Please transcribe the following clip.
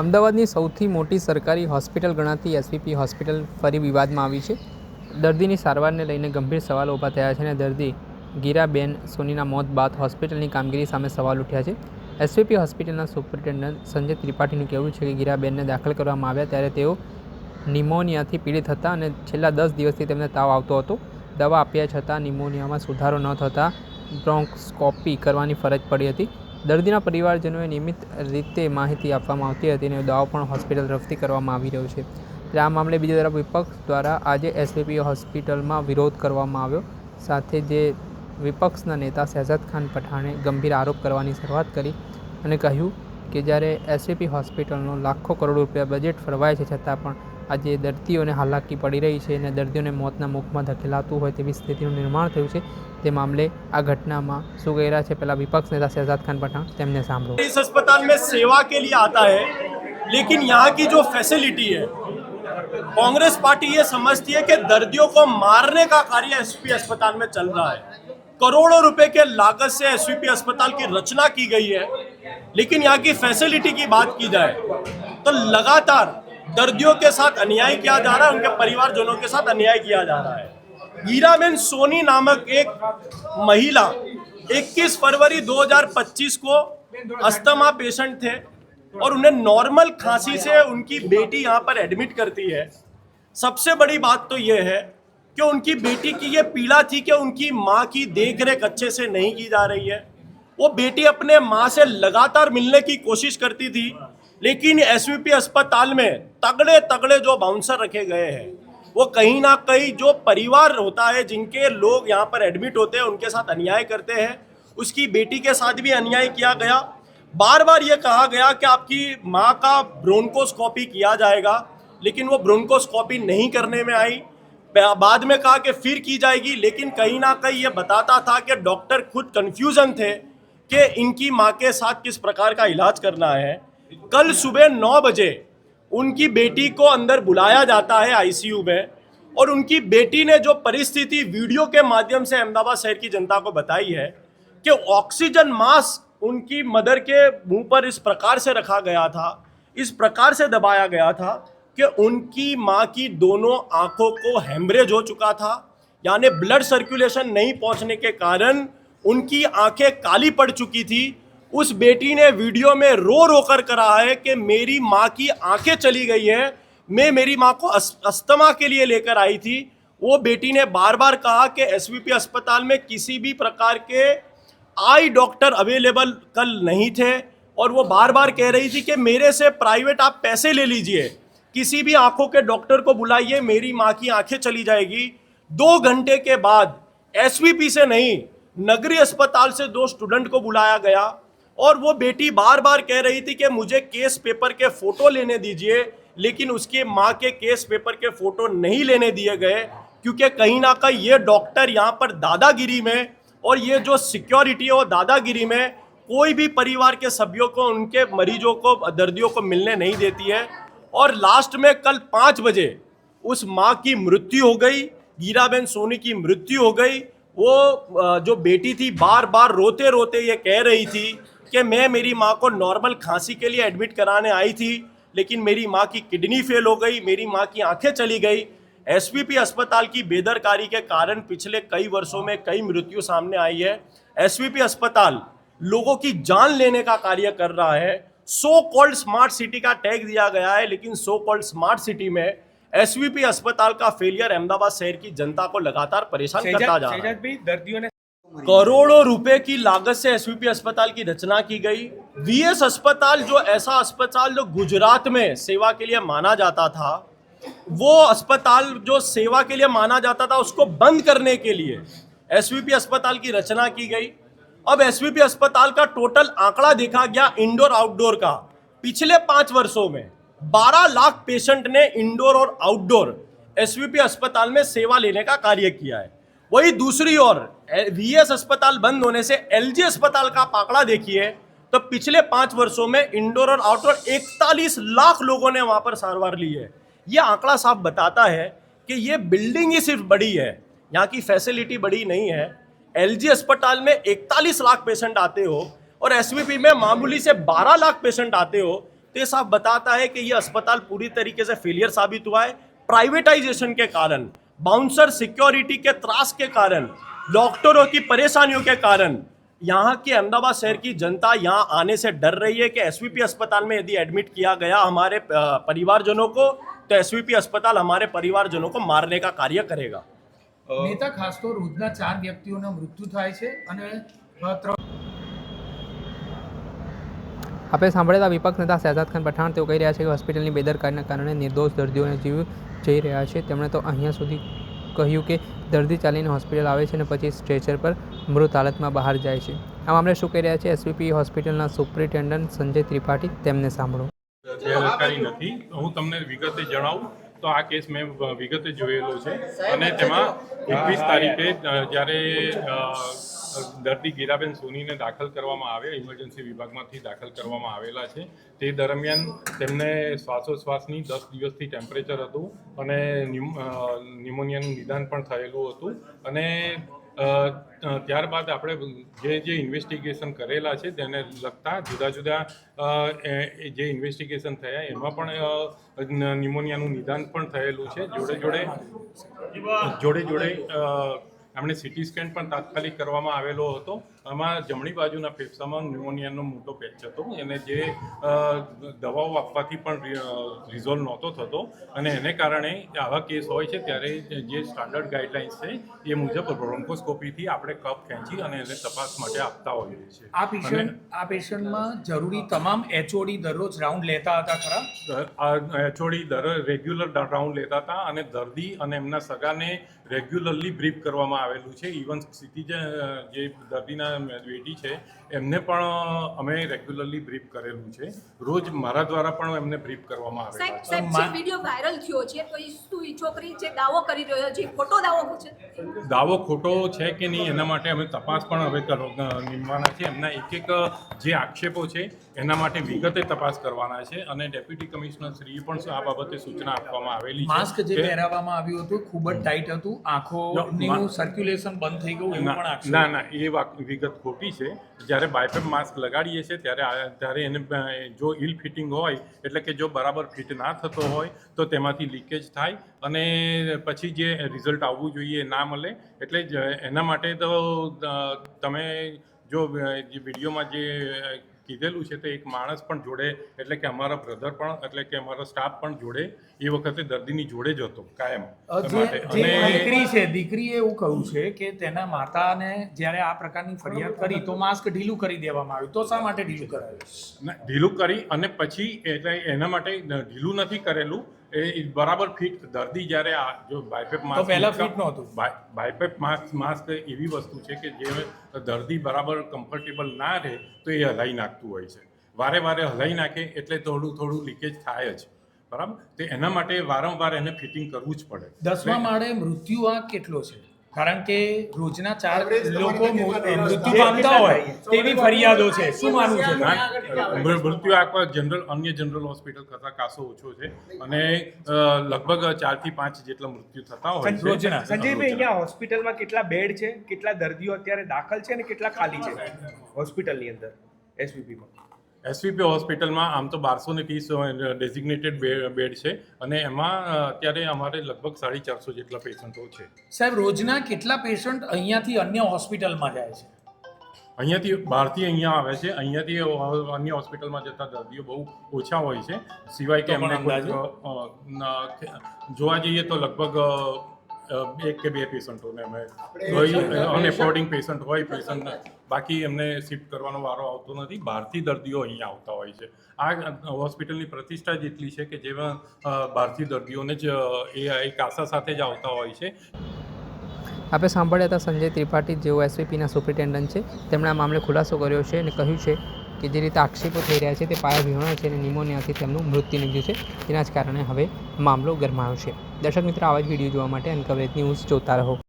અમદાવાદની સૌથી મોટી સરકારી હોસ્પિટલ ગણાતી એસવીપી હોસ્પિટલ ફરી વિવાદમાં આવી છે. દર્દીની સારવારને લઈને ગંભીર સવાલો ઊભા થયા છે અને દર્દી ગીરાબેન સોનીના મોત બાદ હોસ્પિટલની કામગીરી સામે સવાલ ઉઠ્યા છે. એસવીપી હોસ્પિટલના સુપ્રિન્ટેન્ડન્ટ સંજય ત્રિપાઠીનું કહેવું છે કે ગીરાબેનને દાખલ કરવામાં આવ્યા ત્યારે તેઓ નિમોનિયાથી પીડિત હતા અને છેલ્લા 10 દિવસથી તેમને તાવ આવતો હતો. દવા આપ્યા છતાં નિમોનિયામાં સુધારો ન થતાં બ્રોન્કોસ્કોપી કરવાની ફરજ પડી હતી. દર્દીના પરિવારજનોએ નિયમિત રીતે માહિતી આપવામાં આવતી હતી અને દાવો પણ હોસ્પિટલ તરફથી કરવામાં આવી રહ્યો છે. ત્યારે આ મામલે બીજી તરફ વિપક્ષ દ્વારા આજે એસવીપી હોસ્પિટલમાં વિરોધ કરવામાં આવ્યો. સાથે જે વિપક્ષના નેતા શહેજાદ ખાન પઠાણે ગંભીર આરોપ કરવાની શરૂઆત કરી અને કહ્યું કે જ્યારે એસવીપી હોસ્પિટલનો લાખો કરોડ રૂપિયા બજેટ ફરવાય છે છતાં પણ આજે દર્દીઓને હાલાકી પડી રહી છે અને દર્દીઓને મોતના મુખમાં ધકેલાતું હોય તેવી સ્થિતિનું નિર્માણ થયું છે. તે મામલે આ घटनाમાં શું કહી રહ્યા છે પહેલા विपक्ष नेता शहजाद खान पठान तेमने सामरो. इस अस्पताल में सेवा के लिए आता है, लेकिन यहाँ की जो फैसिलिटी है, कांग्रेस पार्टी ये समझती है कि दर्दियों को मारने का कार्य एसवीपी अस्पताल में चल रहा है. करोड़ों रुपए के लागत से एसवीपी अस्पताल की रचना की गई है, लेकिन यहाँ की फैसिलिटी की बात की जाए तो लगातार दर्दियों के साथ अन्याय किया जा रहा है, उनके परिवारजनों के साथ अन्याय किया जा रहा है. गीराबेन सोनी नामक एक महिला 21 फरवरी 2025 को अस्थमा पेशेंट थे और उन्हें नॉर्मल खांसी से उनकी बेटी यहाँ पर एडमिट करती है. सबसे बड़ी बात तो ये है कि उनकी बेटी की ये पीड़ा थी कि उनकी माँ की देखरेख अच्छे से नहीं की जा रही है. वो बेटी अपने माँ से लगातार मिलने की कोशिश करती थी, लेकिन एसवीपी अस्पताल में तगड़े तगड़े जो बाउंसर रखे गए हैं, वो कहीं ना कहीं जो परिवार होता है, जिनके लोग यहाँ पर एडमिट होते हैं, उनके साथ अन्याय करते हैं. उसकी बेटी के साथ भी अन्याय किया गया. बार बार ये कहा गया कि आपकी माँ का ब्रोंकोस्कोपी किया जाएगा, लेकिन वो ब्रोंकोस्कोपी नहीं करने में आई. बाद में कहा कि फिर की जाएगी, लेकिन कहीं ना कहीं ये बताता था कि डॉक्टर खुद कन्फ्यूजन थे कि इनकी माँ के साथ किस प्रकार का इलाज करना है. कल सुबह 9 बजे उनकी बेटी को अंदर बुलाया जाता है आईसीयू में, और उनकी बेटी ने जो परिस्थिति वीडियो के माध्यम से अहमदाबाद शहर की जनता को बताई है कि ऑक्सीजन मास्क उनकी मदर के मुंह पर इस प्रकार से रखा गया था, इस प्रकार से दबाया गया था कि उनकी माँ की दोनों आंखों को हेमरेज हो चुका था. यानी ब्लड सर्कुलेशन नहीं पहुंचने के कारण उनकी आंखें काली पड़ चुकी थी. उस बेटी ने वीडियो में रो रो कर कहा है कि मेरी माँ की आंखें चली गई है, मैं मेरी माँ को अस्थमा के लिए लेकर आई थी. वो बेटी ने बार बार कहा कि एसवीपी अस्पताल में किसी भी प्रकार के आई डॉक्टर अवेलेबल कल नहीं थे, और वो बार बार कह रही थी कि मेरे से प्राइवेट आप पैसे ले लीजिए, किसी भी आंखों के डॉक्टर को बुलाइए, मेरी माँ की आंखें चली जाएगी. 2 घंटे के बाद एसवीपी से नहीं, नगरीय अस्पताल से 2 स्टूडेंट को बुलाया गया, और वो बेटी बार बार कह रही थी कि मुझे केस पेपर के फोटो लेने दीजिए, लेकिन उसके माँ के केस पेपर के फोटो नहीं लेने दिए गए, क्योंकि कहीं ना कहीं ये डॉक्टर यहाँ पर दादागिरी में, और ये जो सिक्योरिटी है वो दादागिरी में कोई भी परिवार के सभ्यों को, उनके मरीजों को, दर्दियों को मिलने नहीं देती है. और लास्ट में कल 5 बजे उस माँ की मृत्यु हो गई, गीराबेन सोनी की मृत्यु हो गई. वो जो बेटी थी बार बार रोते रोते ये कह रही थी कि मैं मेरी माँ को नॉर्मल खांसी के लिए एडमिट कराने आई थी, लेकिन मेरी माँ की किडनी फेल हो गई, मेरी माँ की आंखें चली गई. एसवीपी अस्पताल की बेदरकारी के कारण पिछले कई वर्षों में कई मृत्यु सामने आई है. एसवीपी अस्पताल लोगों की जान लेने का कार्य कर रहा है. सो कॉल्ड स्मार्ट सिटी का टैग दिया गया है, लेकिन सो कॉल्ड स्मार्ट सिटी में एसवीपी अस्पताल का फेलियर अहमदाबाद शहर की जनता को लगातार परेशान करता जा रहा है. दर्दियों ने करोड़ों रुपए की लागत से एसवीपी अस्पताल की रचना की गई. वीएस अस्पताल जो ऐसा अस्पताल जो गुजरात में सेवा के लिए माना जाता था, वो अस्पताल जो सेवा के लिए माना जाता था, उसको बंद करने के लिए एसवीपी अस्पताल की रचना की गई. अब एसवीपी अस्पताल का टोटल आंकड़ा देखा गया इंडोर आउटडोर का. पिछले 5 वर्षों में 12 लाख पेशेंट ने इंडोर और आउटडोर एसवीपी अस्पताल में सेवा लेने का कार्य किया है. वही दूसरी ओर वीएस अस्पताल बंद होने से एलजी अस्पताल का आंकड़ा देखिए तो पिछले 5 वर्षों में इंडोर और आउटडोर 41 लाख लोगों ने वहां पर सारवार ली है. यह आंकड़ा साफ बताता है कि ये बिल्डिंग ही सिर्फ बड़ी है, यहाँ की फैसिलिटी बड़ी नहीं है. एलजी अस्पताल में 41 लाख पेशेंट आते हो और एसवीपी में मामूली से 12 लाख पेशेंट आते हो, तो ये साफ बताता है कि ये अस्पताल पूरी तरीके से फेलियर साबित हुआ है प्राइवेटाइजेशन के कारण, बाउंसर सिक्योरिटी के त्रास के कारण, डॉक्टरों की परेशानियों के कारण। यहाँ की अहमदाबाद शहर की जनता यहाँ आने से डर रही है कि एसवीपी अस्पताल में यदि एडमिट किया गया हमारे परिवारजनों को, तो एसवीपी अस्पताल हमारे परिवारजनों को मारने का कार्य करेगा। નેતા ખાસ તો રોજના 4 વ્યક્તિઓના મૃત્યુ થાય છે અને આપણે સાંભળેલા વિપક્ષ નેતા શહેજાદ ખાન પઠાણ તેઓ કહી રહ્યા છે કે હોસ્પિટલની બેદરકારીના કારણે નિર્દોષ દર્દીઓને જીવ જઈ રહ્યા છે। તેમણે તો અહીંયા સુધી કહ્યું કે દર્દી ચાલીને હોસ્પિટલ આવે છે અને પછી સ્ટ્રેચર પર મૃત હાલતમાં બહાર જાય છે। આ મામલે શું કહી રહ્યા છે એસવીપી હોસ્પિટલના સુપ્રિન્ટેન્ડન્ટ સંજય ત્રિપાઠી, તેમને સાંભળો। બેદરકારી નથી, હું તમને વિગતે જણાવું તો આ કેસ મેં વિગતે જોયેલો છે અને તેમાં 21 તારીખે જ્યારે દર્દી ગીરાબેન સોનીને દાખલ કરવામાં આવ્યા, ઇમરજન્સી વિભાગમાંથી દાખલ કરવામાં આવેલા છે, તે દરમિયાન તેમને શ્વાસોશ્વાસની 10 દિવસથી ટેમ્પરેચર હતું અને ન્યુમોનિયાનું નિદાન પણ થયેલું હતું અને ત્યારબાદ આપણે જે ઇન્વેસ્ટિગેશન કરેલા છે તેને લગતા જુદા જુદા જે ઇન્વેસ્ટિગેશન થયા એમાં પણ ન્યુમોનિયાનું નિદાન પણ થયેલું છે। જોડે એમણે સીટી સ્કેન પણ તાત્કાલિક કરવામાં આવેલો હતો। આમાં જમણી બાજુના ફેફસામાં ન્યુમોનિયાનો મોટો પેચ હતો અને જે દવાઓ આપવાથી પણ રિઝોલ્વ નહોતો થતો અને એને કારણે આવા કેસ હોય છે ત્યારે જે સ્ટાન્ડર્ડ ગાઈડલાઇન્સ છે એ મુજબ બ્રોન્કોસ્કોપીથી આપણે કફ ખેંચી અને એને તપાસ માટે આપતા હોઈએ છીએ। આ પેશન્ટમાં જરૂરી તમામ એચઓડી દરરોજ રાઉન્ડ લેતા હતા ખરા? એચઓડી રેગ્યુલર રાઉન્ડ લેતા હતા અને દર્દી અને એમના સગાને રેગ્યુલરલી બ્રીફ કરવામાં આવેલું છે। ઇવન સિટીઝન જે દર્દીના બેટી છે એમને પણ અમે રેગ્યુલરલી બ્રીફ કરેલું છે। રોજ મારા દ્વારા પણ એમને બ્રીફ કરવામાં આવેલા છે। સાહેબ જે વિડિયો વાયરલ થયો છે તો એ શું છોકરી જે દાવો કરી રહ્યો છે ખોટો દાવો છે? દાવો ખોટો છે કે નહીં એના માટે અમે તપાસ પણ હવે નીમવાના છે। એમના એક જે આક્ષેપો છે એના માટે વિગતે તપાસ કરવાના છે અને ડેપ્યુટી કમિશનર શ્રીએ પણ આ બાબતે સૂચના આપવામાં આવેલી છે। માસ્ક જે પહેરાવવામાં આવ્યું હતું ખૂબ જ ટાઈટ હતું, આંખોનું સર્ક્યુલેશન બંધ થઈ ગયું એવું પણ આક્ષેપ? ના, એ વિગત ખોટી છે। જ્યારે બાયપેપ માસ્ક લગાડીએ છીએ ત્યારે એને જો ઇલ ફિટિંગ હોય એટલે કે જો બરાબર ફિટ ના થતો હોય તો તેમાંથી લીકેજ થાય અને પછી જે રિઝલ્ટ આવવું જોઈએ ના મળે। એટલે જ એના માટે તો તમે જો વિડીયોમાં જે કીધેલું છે તો એક માણસ પણ જોડે એટલે કે અમારા બ્રધર પણ એટલે કે અમારો સ્ટાફ પણ જોડે એ વખતે દર્દીની જોડે જ હતો કાયમ। દીકરીએ એવું કહ્યું છે કે તેના માતાને જ્યારે આ પ્રકારની ફરિયાદ કરી તો માસ્ક ઢીલું કરી દેવામાં આવ્યું, તો શા માટે ઢીલું કરાયું? ઢીલું કરી અને પછી એટલે એના માટે ઢીલું નથી કરેલું, એ બરાબર ફિટ દર્દી જ્યારે જો બાયપેપ માસ્ક પહેલા ફિટ નહોતું। બાયપેપ માસ્ક એવી વસ્તુ છે કે જે દર્દી બરાબર કમ્ફર્ટેબલ ના રહે તો એ હલાઈ નાખતું હોય છે। વારે હલાઈ નાખે એટલે થોડું લીકેજ થાય જ, બરાબર? તો એના માટે વારંવાર એને ફિટિંગ કરવું જ પડે। 10મા માળે મૃત્યુ આંક કેટલો છે? કારણ કે રોજના 4 લોકો મૃત્યુ પામતા હોય તેવી ફરિયાદો છે, શું માનવું છે? મૃત્યુ આંક અન્ય જનરલ હોસ્પિટલ કરતાં કાસો ઓછો છે અને લગભગ 4 થી 5 જેટલા મૃત્યુ થતા હોય છે રોજના। સંજયભાઈ, અહીંયા હોસ્પિટલમાં કેટલા બેડ છે, કેટલા દર્દીઓ અત્યારે દાખલ છે અને કેટલા ખાલી છે હોસ્પિટલની અંદર એસવીપીમાં? એસવીપી હોસ્પિટલમાં આમ તો 1230 ડેઝિગ્નેટેડ બેડ છે અને એમાં અત્યારે અમારે લગભગ 450 જેટલા પેશન્ટો છે। સાહેબ, રોજના કેટલા પેશન્ટ અહીંયાથી અન્ય હોસ્પિટલમાં જાય છે? અહીંયાથી બહારથી અહીંયા આવે છે, અહીંયાથી અન્ય હોસ્પિટલમાં જતા દર્દીઓ બહુ ઓછા હોય છે, સિવાય કે એમને જોવા જઈએ તો લગભગ 1 કે 2 પેશન્ટોને અમે અનએફોર્ડિંગ પેશન્ટ હોય પેશન્ટ બાકી એમને શિફ્ટ કરવાનો વારો આવતો નથી। બહારથી દર્દીઓ અહીંયા આવતા હોય છે। આ હોસ્પિટલની પ્રતિષ્ઠા જ એટલી છે કે જેમાં બહારથી દર્દીઓને જ એ એક આશા સાથે જ આવતા હોય છે। આપણે સાંભળ્યા હતા સંજય ત્રિપાઠી, જેઓ એસવીપીના સુપ્રિન્ટેન્ડન્ટ છે। તેમણે આ મામલે ખુલાસો કર્યો છે અને કહ્યું છે કે જે રીતે આક્ષેપો થઈ રહ્યા છે તે પાયાવિહોણા છે અને નિમોનિયાથી તેમનું મૃત્યુ નીપજ્યું છે, તેના જ કારણે હવે મામલો ગરમાયો છે। દર્શક મિત્રો, આવા જ વિડીયો જોવા માટે અનકવરેજ ન્યૂઝ જોતા રહો।